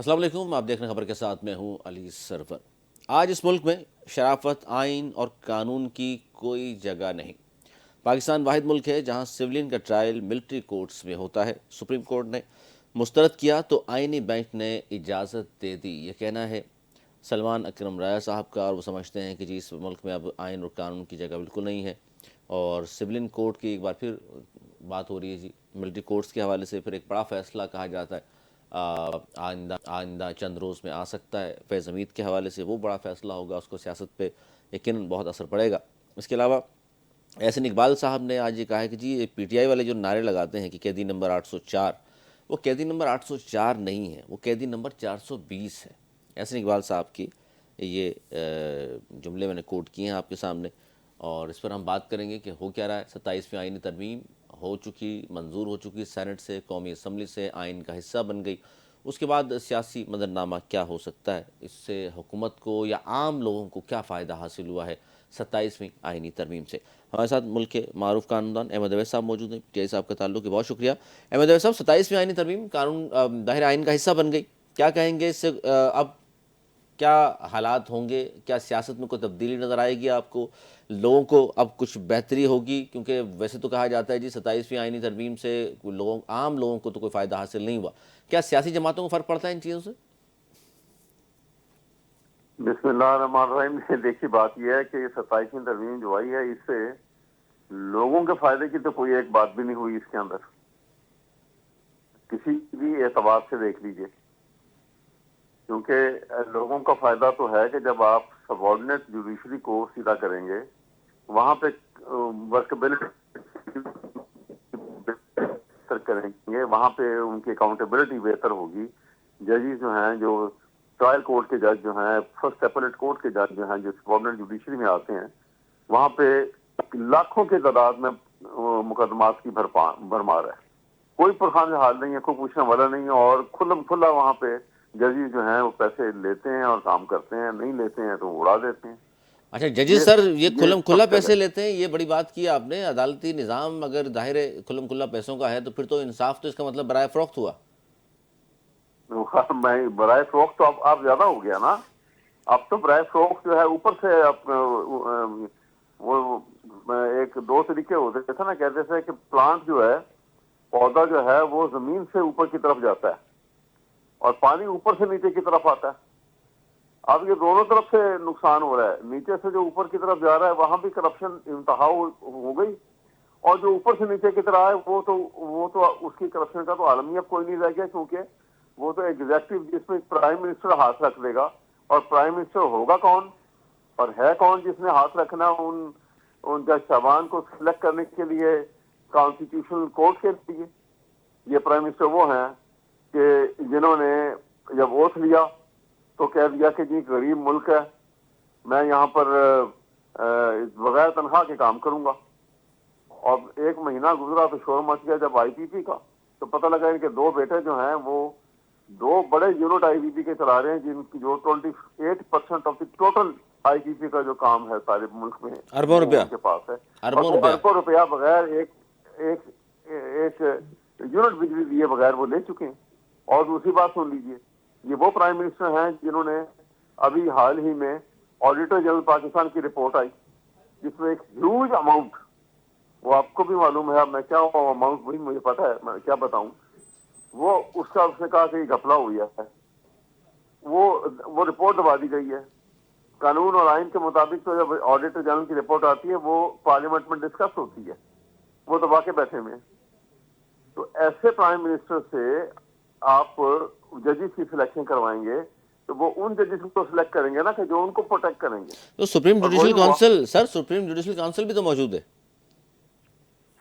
السلام علیکم، آپ دیکھ رہے ہیں خبر کے ساتھ میں ہوں علی سرور۔ آج اس ملک میں شرافت، آئین اور قانون کی کوئی جگہ نہیں۔ پاکستان واحد ملک ہے جہاں سولین کا ٹرائل ملٹری کورٹس میں ہوتا ہے۔ سپریم کورٹ نے مسترد کیا تو آئینی بینچ نے اجازت دے دی۔ یہ کہنا ہے سلمان اکرم رایا صاحب کا، اور وہ سمجھتے ہیں کہ جی اس ملک میں اب آئین اور قانون کی جگہ بالکل نہیں ہے، اور سولین کورٹ کی ایک بار پھر بات ہو رہی ہے۔ جی ملٹری کورٹس کے حوالے سے پھر ایک بڑا فیصلہ کہا جاتا ہے آئندہ چند روز میں آ سکتا ہے۔ فیض حمید کے حوالے سے وہ بڑا فیصلہ ہوگا، اس کو سیاست پہ یقیناً بہت اثر پڑے گا۔ اس کے علاوہ احسن اقبال صاحب نے آج یہ کہا ہے کہ جی پی ٹی آئی والے جو نعرے لگاتے ہیں کہ قیدی نمبر 804، وہ قیدی نمبر 804 نہیں ہے، وہ قیدی نمبر 420 ہے۔ احسن اقبال صاحب کی یہ جملے میں نے کوٹ کیے ہیں آپ کے سامنے، اور اس پر ہم بات کریں گے کہ ہو کیا رہا ہے۔ 27ویں آئینی ترمیم ہو چکی، منظور ہو چکی سینٹ سے، قومی اسمبلی سے، آئین کا حصہ بن گئی۔ اس کے بعد سیاسی مدرنامہ کیا ہو سکتا ہے، اس سے حکومت کو یا عام لوگوں کو کیا فائدہ حاصل ہوا ہے 27ویں آئینی ترمیم سے۔ ہمارے ساتھ ملک کے معروف قانون دان احمد اویس صاحب موجود ہیں، پی ٹی آئی صاحب کا تعلق ہے، بہت شکریہ احمد اویس صاحب۔ 27ویں آئینی ترمیم قانون ظاہر آئین کا حصہ بن گئی، کیا کہیں گے اس سے؟ اب کیا حالات ہوں گے؟ کیا سیاست میں کوئی تبدیلی نظر آئے گی آپ کو؟ لوگوں کو اب کچھ بہتری ہوگی؟ کیونکہ ویسے تو کہا جاتا ہے جی 27ویں آئینی ترمیم سے عام لوگوں کو تو کوئی فائدہ حاصل نہیں ہوا۔ کیا سیاسی جماعتوں کو فرق پڑتا ہے ان چیزوں سے؟ بسم اللہ الرحمن الرحیم۔ دیکھیے بات یہ ہے کہ 27ویں ترمیم جو آئی ہے، اس سے لوگوں کے فائدے کی تو کوئی ایک بات بھی نہیں ہوئی اس کے اندر، کسی بھی اعتبار سے دیکھ لیجئے۔ کیونکہ لوگوں کا فائدہ تو ہے کہ جب آپ سبارڈینیٹ جوڈیشری کو سیدھا کریں گے، وہاں پہ ورکبلٹی بہتر کریں گے، وہاں پہ ان کی اکاؤنٹیبلٹی بہتر ہوگی۔ ججز جو ہیں، جو ٹرائل کورٹ کے جج جو ہیں، فرسٹ اپیلیٹ کورٹ کے جج جو ہیں، جو سبارڈینیٹ جوڈیشری میں آتے ہیں، وہاں پہ لاکھوں کی تعداد میں مقدمات کی بھرمار ہے۔ کوئی پرخان حال نہیں ہے، کوئی پوچھنے والا نہیں ہے، اور کھلم کھلا وہاں پہ ججز جو ہیں وہ پیسے لیتے ہیں اور کام کرتے ہیں، نہیں لیتے ہیں تو اڑا دیتے ہیں۔ اچھا ججز سر یہ کھلم کھلا اسٹرکچر پیسے لیتے ہیں، یہ بڑی بات کی آپ نے۔ عدالتی نظام اگر ظاہر کھلم کھلا پیسوں کا ہے تو پھر تو انصاف تو اس کا مطلب برائے فروخت ہوا۔ میں برائے فروخت تو اب زیادہ ہو گیا نا۔ اب تو برائے فروخت جو ہے اوپر سے وہ ایک دو طریقے ہوتے تھے نا، کہتے تھے کہ پلانٹ جو ہے، پودا جو ہے وہ زمین سے اوپر کی طرف جاتا ہے اور پانی اوپر سے نیچے کی طرف آتا ہے۔ اب یہ دونوں طرف سے نقصان ہو رہا ہے، نیچے سے جو اوپر کی طرف جا رہا ہے وہاں بھی کرپشن انتہا ہو گئی، اور جو اوپر سے نیچے کی طرف آئے وہ تو اس کی کرپشن کا تو عالم ہی اب کوئی نہیں رہ گیا، کیونکہ وہ تو ایگزیکٹو جس میں پرائم منسٹر ہاتھ رکھ دے گا، اور پرائم منسٹر ہوگا کون اور ہے کون جس نے ہاتھ رکھنا ان جج صاحبان کو سلیکٹ کرنے کے لیے کانسٹیٹیوشنل کورٹ کے لیے؟ یہ پرائم منسٹر وہ ہیں کہ جنہوں نے جب اوتھ لیا تو کہہ دیا کہ جی غریب ملک ہے، میں یہاں پر بغیر تنخواہ کے کام کروں گا، اور ایک مہینہ گزرا تو شور مچ گیا جب آئی پی پی کا، تو پتہ لگا ان کے دو بیٹے جو ہیں وہ دو بڑے یونٹ آئی پی پی کے چلا رہے ہیں، جن کی جو 28% آف دی ٹوٹل آئی پی پی کا جو کام ہے سارے ملک میں اربوں روپیہ، ان کے پاس ہے، اور اربوں وہ روپیہ۔ اربوں روپیہ بغیر ایک یونٹ بجلی دیے بغیر وہ لے چکے ہیں۔ اور دوسری بات سن لیجئے، یہ وہ پرائم منسٹر ہیں جنہوں نے ابھی حال ہی میں آڈیٹر جنرل پاکستان کی رپورٹ آئی جس میں ایک ہیوج اماؤنٹ، وہ آپ کو بھی معلوم ہے، اب میں کیا اماؤنٹ وہی مجھے پتا ہے، میں کیا بتاؤں، وہ اس نے کہا کہ یہ گھپلا ہوا ہے، وہ رپورٹ دبا دی گئی ہے۔ قانون اور آئین کے مطابق تو جب آڈیٹر جنرل کی رپورٹ آتی ہے وہ پارلیمنٹ میں ڈسکس ہوتی ہے، وہ دبا کے بیٹھے ہوئے ہیں۔ تو ایسے پرائم منسٹر سے آپ ججز کی سلیکشن کروائیں گے تو وہ ان ججز کو سلیکٹ کریں گے نا کہ جو ان کو پروٹیکٹ کریں گے، تو سپریم اور جوڈیشل وہی ہوا۔ کونسل سر، سپریم جوڈیشل کونسل بھی تو موجود ہے۔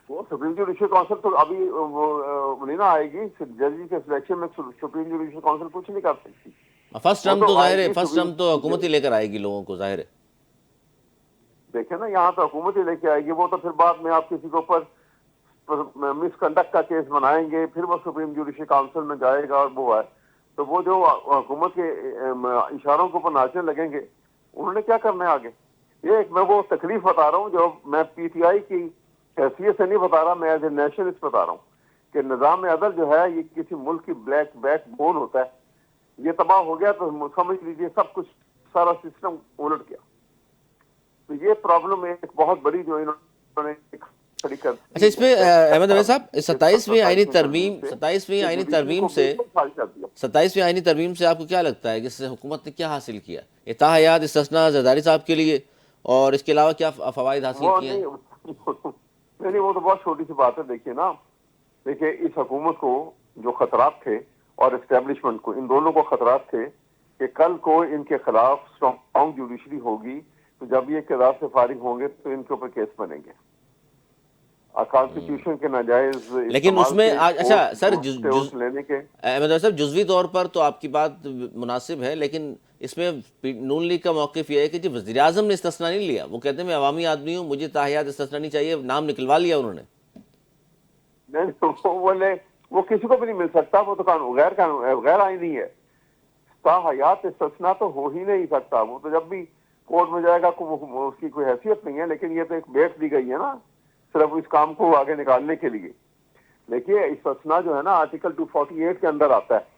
وہ سپریم جوڈیشل کونسل تو ابھی وہ نہیں نا آئے گی، ججز کے سلیکشن میں سپریم جوڈیشل کونسل کچھ نہیں کر سکتی، فرسٹ وہ ٹرم تو تو آئے ظاہر ہے، گی فرسٹ ٹرم تو سپریم۔ حکومت ہی لے کر آئے گی لوگوں کو، ظاہر ہے۔ دیکھیں نا، یہاں تو حکومت ہی لے کے آئے گی، وہ تو پھر بعد میں آپ کسی کے اوپر مس کنڈکٹ کا کیس بنائیں گے، پھر وہ سپریم جوڈیشل کونسل میں جائے گا، اور وہ ہے تو وہ جو حکومت کے اشاروں کے اوپر ناچنے لگیں گے، انہوں نے کیا کرنا ہے آگے؟ یہ ایک میں وہ تکلیف بتا رہا ہوں جو میں پی ٹی آئی کی حیثیت سے نہیں بتا رہا، میں ایز اے نیشنلسٹ بتا رہا ہوں کہ نظام عدل جو ہے یہ کسی ملک کی بیک بون ہوتا ہے، یہ تباہ ہو گیا تو سمجھ لیجیے سب کچھ سارا سسٹم الٹ گیا. تو یہ پرابلم ایک بہت بڑی جو انہوں نے کھڑی کر. اچھا، اس پہ احمد عویس صاحب 27ویں آئینی ترمیم سے آپ کو کیا لگتا ہے کہ اس سے حکومت نے کیا حاصل کیا؟ اتحاد استثناء زرداری صاحب کے لیے، اور اس کے علاوہ کیا فوائد حاصل کیے ہیں؟ نہیں وہ تو بہت چھوٹی سی بات ہے. دیکھیے نا، دیکھیے اس حکومت کو جو خطرات تھے اور اسٹیبلشمنٹ کو، ان دونوں کو خطرات تھے کہ کل کو ان کے خلاف اسٹرانگ جوڈیشری ہوگی تو جب یہ اقتدار سے فارغ ہوں گے تو ان کے اوپر کیس بنیں گے کانسٹیٹیوشن کے ناجائز. لیکن اس میں اچھا سر لینے کے احمد صاحب جزوی طور پر تو آپ کی بات مناسب ہے، لیکن اس میں نون لیگ کا موقف یہ ہے کہ جی وزیر اعظم نے استثناء نہیں لیا. وہ کہتے ہیں میں عوامی آدمی ہوں، مجھے تاحیات استثناء نہیں چاہیے، نام نکلوا لیا انہوں نے. نہیں وہ کسی کو بھی نہیں مل سکتا، وہ تو غیر آئینی ہے. تاحیات استثناء تو ہو ہی نہیں سکتا. وہ تو جب بھی کورٹ میں جائے گا اس کی کوئی حیثیت نہیں ہے. لیکن یہ تو ایک بیٹ دی گئی ہے نا صرف اس کام کو آگے نکالنے کے لیے. دیکھیے استثناء جو ہے نا آرٹیکل 248 کے اندر آتا ہے.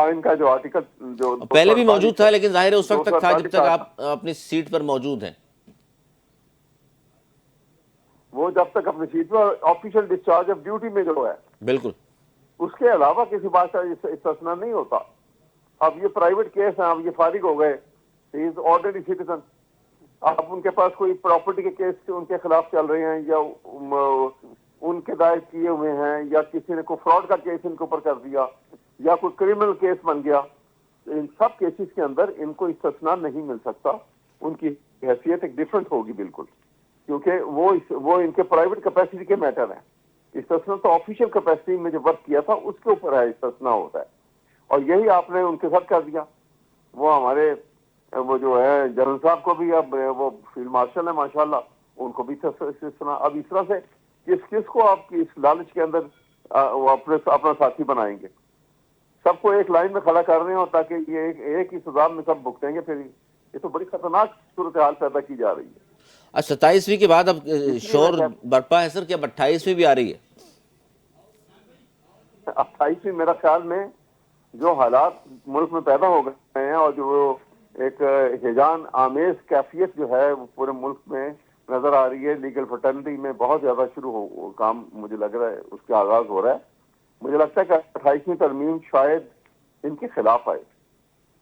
آئین کا جو آرٹیکل جو پہلے بھی موجود تھا، لیکن ظاہر ہے اس وقت تک تھا جب تک آپ اپنی سیٹ پر موجود ہیں. وہ جب تک اپنی سیٹ پر آفیشیل ڈسچارج آف ڈیوٹی میں جو ہے بالکل اس کے علاوہ کسی بات کا استثناء نہیں ہوتا. اب یہ پرائیویٹ کیس ہیں، اب یہ فارغ ہو گئے، ہی از آرڈنری سٹیزن. اب ان کے پاس کوئی پراپرٹی کے کیس ان کے خلاف چل رہے ہیں یا ان کے دائر کیے ہوئے ہیں یا کسی نے کوئی فراڈ کا کیس ان کے اوپر کر دیا یا کوئی کرمنل کیس بن گیا، ان سب کیسز کے اندر ان کو استثناء نہیں مل سکتا. ان کی حیثیت ایک ڈفرنٹ ہوگی بالکل، کیونکہ وہ ان کے پرائیویٹ کیپیسٹی کے میٹر ہیں. استثناء تو آفیشیل کیپیسٹی میں جو ورک کیا تھا اس کے اوپر ہے استثناء ہوتا ہے. اور یہی آپ نے ان کے ساتھ کر دیا. وہ ہمارے وہ جو ہے جنرل صاحب کو بھی، اب وہ فیلڈ مارشل ہے ماشاءاللہ، ان کو بھی استثناء. اب اس طرح سے کس کو آپ کی اس لالچ کے اندر وہ اپنا ساتھی بنائیں گے؟ سب کو ایک لائن میں کھڑا کر رہے ہیں اور تاکہ یہ ایک ہی سزا میں سب بھگتیں گے. پھر یہ تو بڑی خطرناک صورتحال پیدا کی جا رہی ہے. اچھا 27ویں کے بعد اب شور برپا ہے سر کہ اب 28ویں بھی آ رہی ہے. 28ویں میرا خیال میں جو حالات ملک میں پیدا ہو گئے ہیں اور جو ایک ہیجان آمیز کیفیت جو ہے وہ پورے ملک میں نظر آ رہی ہے، لیگل فرٹرنٹی میں بہت زیادہ کام مجھے لگ رہا ہے اس کا آغاز ہو رہا ہے. مجھے لگتا ہے کہ 28ویں ترمیم شاید ان کے خلاف آئے.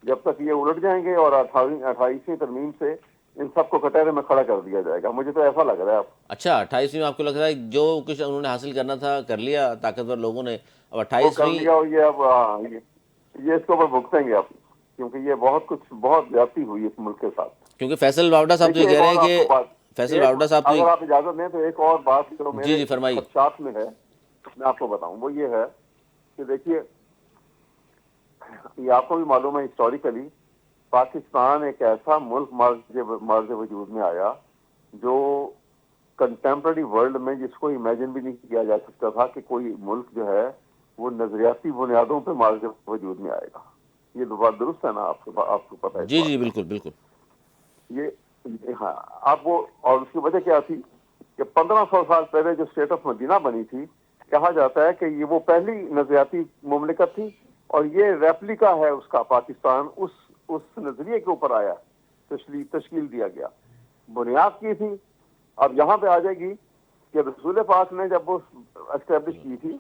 جب تک یہ الٹ جائیں گے اور 28ویں ترمیم سے ان سب کو کٹہرے میں کھڑا کر دیا جائے گا. مجھے تو ایسا لگ رہا ہے. اچھا 28ویں میں آپ کو لگ رہا ہے جو کچھ انہوں نے حاصل کرنا تھا کر لیا طاقتور لوگوں نے، اب 28ویں یہ اب یہ اس کے اوپر بھگتیں گے اب، کیونکہ یہ بہت زیادتی ہوئی اس ملک کے ساتھ. کیونکہ فیصل واوڈا صاحب تو یہ کہہ رہے ہیں کہ فیصل واوڈا صاحب اگر آپ اجازت دیں تو ایک اور بات جو میرے جی فرمائیے. خدشات میں ہے میں آپ کو بتاؤں، وہ یہ ہے کہ دیکھیے یہ آپ کو بھی معلوم ہے ہسٹوریکلی پاکستان ایک ایسا ملک مرز وجود میں آیا جو کنٹمپرری ورلڈ میں جس کو امیجن بھی نہیں کیا جا سکتا تھا کہ کوئی ملک جو ہے وہ نظریاتی بنیادوں پہ مرز وجود میں آئے گا. یہ تو بات درست ہے نا؟ آپ کو پتہ ہے. جی بالکل بالکل. یہ ہاں آپ وہ، اور اس کی وجہ کیا تھی کہ 1500 سال پہلے جو اسٹیٹ آف مدینہ بنی تھی، کہا جاتا ہے کہ یہ وہ پہلی نظریاتی مملکت تھی اور یہ ریپلیکا ہے اس کا. پاکستان اس نظریے کے اوپر آیا، تشکیل دیا گیا، بنیاد کی تھی. اب یہاں پہ آ جائے گی کہ رسول پاک نے جب وہ اسٹیبلش کی تھی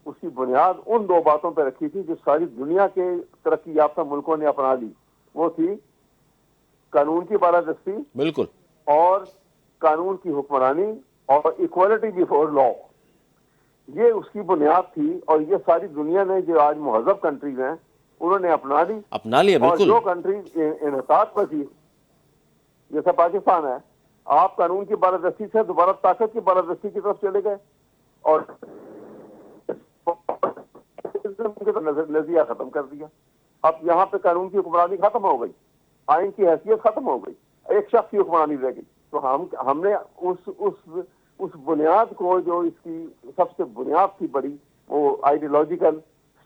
اس کی بنیاد ان دو باتوں پہ رکھی تھی جو ساری دنیا کے ترقی یافتہ ملکوں نے اپنا لی. وہ تھی قانون کی بالادستی بالکل، اور قانون کی حکمرانی اور ایکوالٹی بیفور لا. یہ اس کی بنیاد تھی اور یہ ساری دنیا نے جو آج مہذب کنٹریز ہیں انہوں نے اپنا لی. اور جو کنٹریز انحطاط پر تھی جیسا پاکستان ہے، آپ قانون کی بالادستی سے دوبارہ طاقت کی بالادستی کی طرف چلے گئے اور نظریہ ختم کر دیا. اب یہاں پہ قانون کی حکمرانی ختم ہو گئی، آئین کی حیثیت ختم ہو گئی، ایک شخص کی حکمرانی رہ گئی. تو ہم نے اس بنیاد کو جو اس کی سب سے بنیاد تھی بڑی، وہ آئیڈیولوجیکل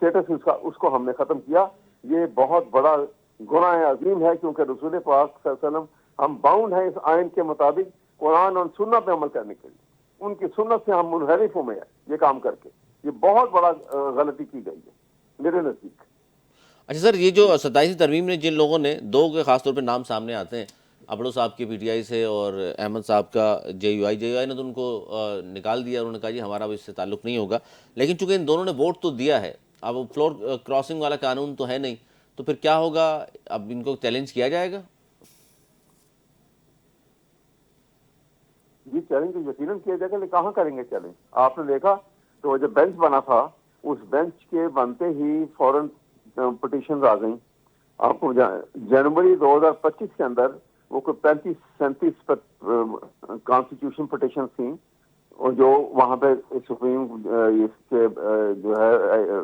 اسٹیٹس اس کو ہم نے ختم کیا. یہ بہت بڑا گناہ عظیم ہے کیونکہ رسول پاک صلی اللہ علیہ وسلم ہم باؤنڈ ہیں اس آئین کے مطابق قرآن اور سنت پہ عمل کرنے کے لیے. ان کی سنت سے ہم منحرف ہوئے ہیں یہ کام کر کے. یہ بہت بڑا غلطی کی گئی ہے میرے نزدیک. اچھا سر، یہ جو 27ویں ترمیم میں جن لوگوں نے دو کے خاص طور پہ نام سامنے آتے ہیں، ابڑو صاحب کے پی ٹی آئی سے اور احمد صاحب کا جے یو آئی نے تو ان کو نکال دیا، انہوں نے کہا جی ہمارا اب اس سے تعلق نہیں ہوگا، لیکن چونکہ ان دونوں نے ووٹ تو دیا ہے، اب فلور کراسنگ والا قانون تو ہے نہیں، تو پھر کیا ہوگا؟ اب ان کو چیلنج کیا جائے گا؟ جی چیلنج یقیناً کیا جائے گا، لیکن کہاں کریں گے چیلنج؟ آپ نے دیکھا تو جب بینچ بنا تھا اس بینچ کے بنتے ہی فوراً پٹیشن آ گئیں. آپ کو جنوری 2025 کے اندر وہ کوئی 35-37 کانسٹیٹیوشن پٹیشن تھیں اور جو وہاں پہ سپریم اس کے جو ہے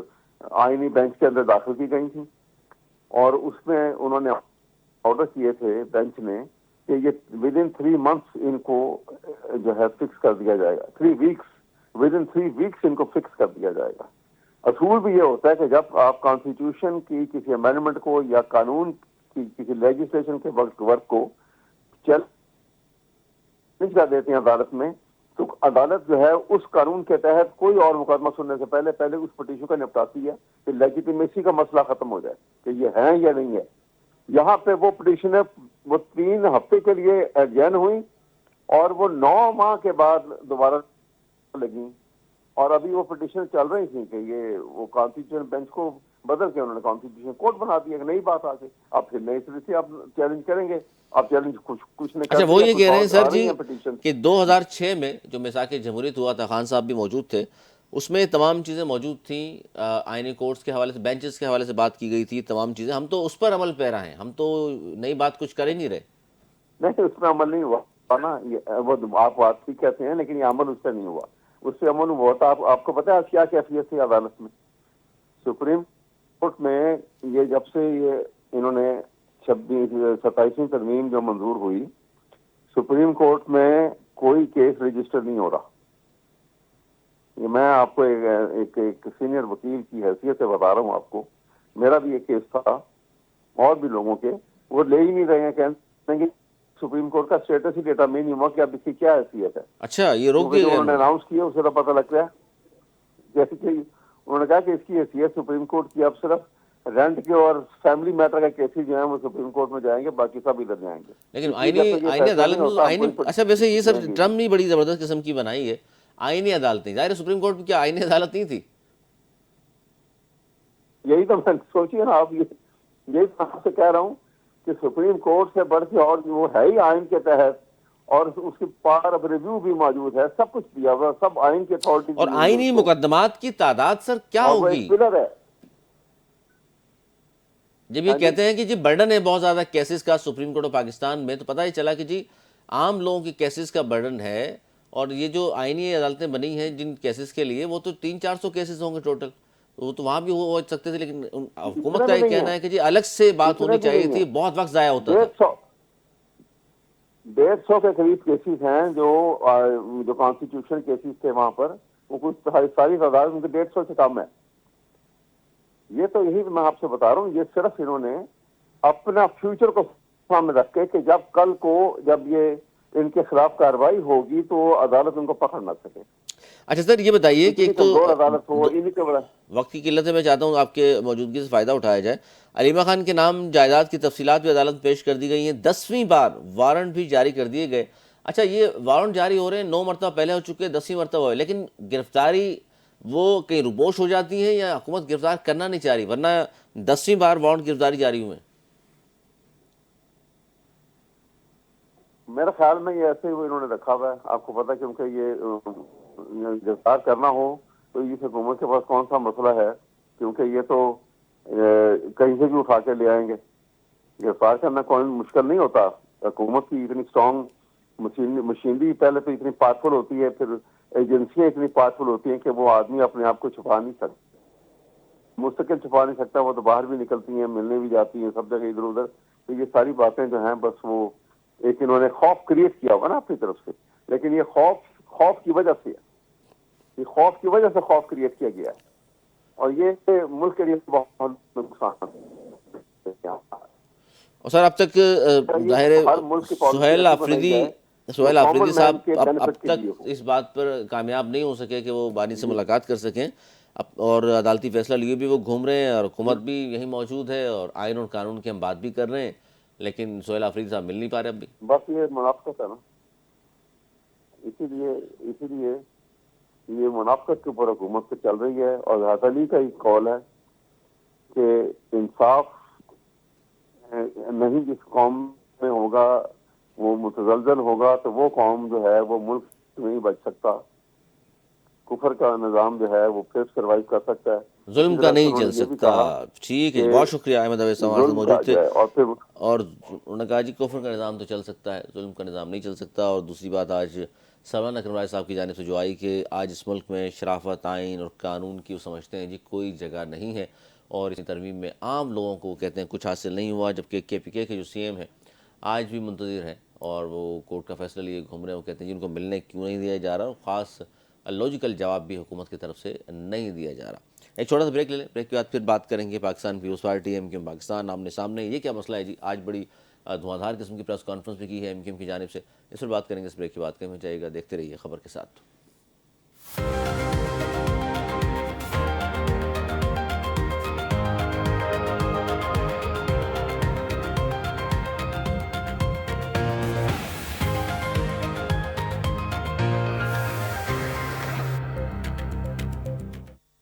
آئینی بینچ کے اندر داخل کی گئی تھیں، اور اس میں انہوں نے آرڈر کیے تھے بینچ نے کہ یہ ود ان 3 months ان کو جو ہے فکس کر دیا جائے گا. 3 weeks ود ان 3 weeks ان کو فکس کر دیا جائے گا. اصول بھی یہ ہوتا ہے کہ جب آپ کانسٹیٹیوشن کی کسی امینڈمنٹ کو یا قانون کی کسی لیجسلیشن کے ورک کو چیلنج کر دیتے ہیں عدالت میں، تو عدالت جو ہے اس قانون کے تحت کوئی اور مقدمہ سننے سے پہلے اس پٹیشن کا نپٹاتی ہے کہ لیجیٹیمیسی کا مسئلہ ختم ہو جائے کہ یہ ہے یا نہیں ہے. یہاں پہ وہ پٹیشنیں وہ 3 ہفتے کے لیے ایڈجرن ہوئی اور وہ 9 ماہ کے بعد دوبارہ لگیں، اور ابھی وہ پٹیشن چل رہی تھیں کہ یہ وہ کانسٹیٹیوشن بینچ کو بدل کے انہوں نے کانسٹیٹیوشن کورٹ بنا دیا کہ نئی بات آ گئی. آپ پھر نئے سرے سے آپ چیلنج کریں گے. آپ چیلنج کچھ نے اچھا، کر وہ دیا، یہ کچھ کہہ رہے ہیں اور سر آ رہی جی ہیں پٹیشن. کہ 2006 میں جو میثاق جمہوریت ہوا تھا، خان صاحب بھی موجود تھے، اس میں تمام چیزیں موجود تھیں، آئینی کورٹس کے حوالے سے، بینچز کے حوالے سے بات کی گئی تھی، تمام چیزیں. ہم تو اس پر عمل پیرا ہیں، ہم تو نئی بات کچھ کر ہی نہیں رہے. نہیں، اس میں عمل نہیں ہوا نا. وہ آپ بات ٹھیک کہتے ہیں لیکن یہ عمل اس پہ نہیں ہوا. اس سے عمل ہوا تھا. آپ کو پتا ہے کیا کیفیت تھی عدالت میں؟ سپریم کورٹ میں یہ جب سے یہ انہوں نے 27ویں ترمیم جو منظور ہوئی، سپریم کورٹ میں کوئی کیس رجسٹر نہیں ہو رہا. یہ میں آپ کو ایک سینئر وکیل کی حیثیت سے بتا رہا ہوں آپ کو. میرا بھی ایک کیس تھا اور بھی لوگوں کے، وہ لے ہی نہیں رہے ہیں. کہیں گے سپریم کورٹ کا اسٹیٹس ہی ڈیٹا میں نہیں ہوا کہ اب اس کی کیا حیثیت ہے. اچھا، یہ روک کیونکہ دیا جو گیا انہوں نے انہوں نے. اناؤنس کیا اسے تو پتہ لگ گیا. جیسے کہ انہوں نے کہا کہ اس کی حیثیت سپریم کورٹ کی اب صرف رینٹ کے اور فیملی میٹر کا کیسز جو ہیں وہ سپریم کورٹ میں جائیں گے، باقی سب ادھر جائیں گے. لیکن اس لیے جب تک یہ آئینی فیصلہ عدالت نہیں میں تو ہوتا ہم کوئی اچھا ویسے یہ سر جی جی ٹرم بھی بڑی زبردست قسم کی بنائی ہے، آئینی عدالتیں. ظاہر ہے سپریم کورٹ کی کیا آئینی عدالت نہیں تھی؟ یہی تو میں سوچیے نا آپ، یہی تو آپ سے کہہ رہا ہوں کہ سپریم کورٹ سے بڑھ کے اور وہ ہے ہی آئین کے تحت، اور اس کی پاور آف ریویو بھی موجود ہے، سب کچھ دیا ہوا، سب آئین کی اتھارٹی اور دی ہوئی ہے اس آئینی کو، مقدمات کی تعداد سر کیا اور وہ ہوگی؟ ایک پلر ہے. جب یہ ہاں جی. کہتے ہیں کہ جی برڈن ہے بہت زیادہ کیسز کا سپریم کورٹ آف پاکستان میں، تو پتہ ہی چلا کہ جی عام لوگوں کی کیسز کا برڈن ہے، اور یہ جو آئینی عدالتیں بنی ہیں جن کیسز کے لیے، وہ تو 300-400 کیسز ہوں گے ٹوٹل. وہ تو وہاں بھی ہو سکتے تھے، لیکن حکومت اتنے کا بھی یہ نہیں کہنا ہے، ہے کہ جی الگ سے بات اتنے ہونی بھی چاہیے نہیں تھی، ہے. بہت وقت ضائع ہوتا تھا. 150 کے قریب کیسز ہیں جو کانسٹیٹیوشن کیسز تھے وہاں پر. وہ کچھ ساری تعداد ان کے 150 سے کم ہے. یہ تو یہی میں آپ سے بتا رہا ہوں، یہ صرف انہوں نے اپنا فیوچر کو سامنے رکھ کے کہ جب کل کو جب یہ ان کے خلاف کارروائی ہوگی تو عدالت ان کو پکڑ نہ سکے. اچھا سر، یہ بتائیے کہ اتنی ایک کمزور تو عدالت ہو انہی کے بڑا. وقت کی قلت ہے، میں چاہتا ہوں آپ کے موجودگی سے فائدہ اٹھایا جائے. علیمہ خان کے نام جائیداد کی تفصیلات بھی عدالت میں پیش کر دی گئی ہیں، 10ویں بار وارنٹ بھی جاری کر دیے گئے. اچھا، یہ وارنٹ جاری ہو رہے ہیں، 9 مرتبہ پہلے ہو چکے، 10ویں مرتبہ ہوئے، لیکن گرفتاری وہ کہیں روبوش ہو جاتی ہیں یا حکومت گرفتار کرنا نہیں چاہ رہی؟ ورنہ 10ویں بار وارنٹ گرفتاری جاری ہوئے. میرے خیال میں یہ ایسے ہی انہوں نے رکھا ہوا ہے. آپ کو پتا کیونکہ یہ گرفتار کرنا ہو تو اس حکومت کے پاس کون سا مسئلہ ہے، کیونکہ یہ تو کہیں سے بھی اٹھا کے لے آئیں گے. گرفتار کرنا کوئی مشکل نہیں ہوتا. حکومت کی اتنی اسٹرانگ مشینری پہلے تو اتنی پاورفل ہوتی ہے، پھر ایجنسیاں اتنی پاورفل ہوتی ہیں کہ وہ آدمی اپنے آپ کو چھپا نہیں سکتا، مستقل چھپا نہیں سکتا. وہ تو باہر بھی نکلتی ہیں، ملنے بھی جاتی ہیں سب جگہ ادھر ادھر. تو یہ ساری باتیں جو ہیں بس وہ ایک انہوں نے خوف کریٹ کیا ہوگا نا اپنی طرف سے، لیکن یہ خوف کی وجہ سے ہے. یہ خوف کی وجہ سے خوف کریٹ کیا گیا ہے، اور یہ ملک کے لیے بہت نقصان ہے. اور سر اب تک ظاہر ہر ملک کی پالیسی سہیل ایسی بنائی آفریدی جائے جو سہیل آفریدی کامن مین صاحب کے اب بینیفٹ کے تک لیے ہو. اس بات پر کامیاب نہیں ہو سکے کہ وہ بانی سے جی ملاقات کر سکیں. اور عدالتی فیصلہ لیے بھی وہ گھوم رہے ہیں اور حکومت بھی یہی موجود ہے اور آئین اور قانون کی ہم بات بھی کر رہے ہیں، لیکن سہیل آفریدی صاحب مل نہیں پا رہے اب بھی۔ بس یہ منافقت ہے نا، اسی لیے یہ منافقت کے اوپر حکومت پہ چل رہی ہے، اور حضرت علی کا ایک قول ہے کہ انصاف نہیں جس قوم میں ہوگا وہ متزلزل ہوگا، تو وہ قوم جو ہے وہ ملک نہیں بچ سکتا، کفر کا نظام جو ہے وہ پھر سروائیو کر سکتا ہے۔ ظلم اسی کا طرح سے نہیں انہوں چل نے یہ بھی سکتا۔ کہا ٹھیک ہے کہ جی، بہت شکریہ احمد اویس صاحب ہمارے ساتھ ظلم کا موجود تھے۔ جو ہے، اور پھر اور انہوں نے کہا جی کفر کا نظام تو چل سکتا ہے، ظلم کا نظام نہیں چل سکتا۔ اور دوسری بات آج سلمان اکرم راج صاحب کی جانب سے جو آئی کہ آج اس ملک میں شرافت، آئین اور قانون کی وہ سمجھتے ہیں جی کوئی جگہ نہیں ہے، اور اس ترمیم میں عام لوگوں کو کہتے ہیں کچھ حاصل نہیں ہوا، جبکہ کے پی کے جو سی ایم ہیں آج بھی منتظر ہیں اور وہ کورٹ کا فیصلہ لیے گھوم رہے ہیں۔ وہ کہتے ہیں جن کو ملنے کیوں نہیں دیا جا رہا، اور خاص لاجیکل جواب بھی حکومت کی طرف سے نہیں دیا جا رہا۔ ایک چھوٹا سا بریک لے لیں، بریک کے بعد پھر بات کریں گے Pakistan Peoples Party M Q M Pakistan آمنے سامنے، یہ کیا مسئلہ ہے جی؟ آج بڑی دھواں دھار قسم کی پریس کانفرنس بھی کی ہے ایم کیو ایم کی جانب سے، اس پر بات کریں گے اس بریک کے بعد۔ کہیں جائے گا، دیکھتے رہیے خبر کے ساتھ۔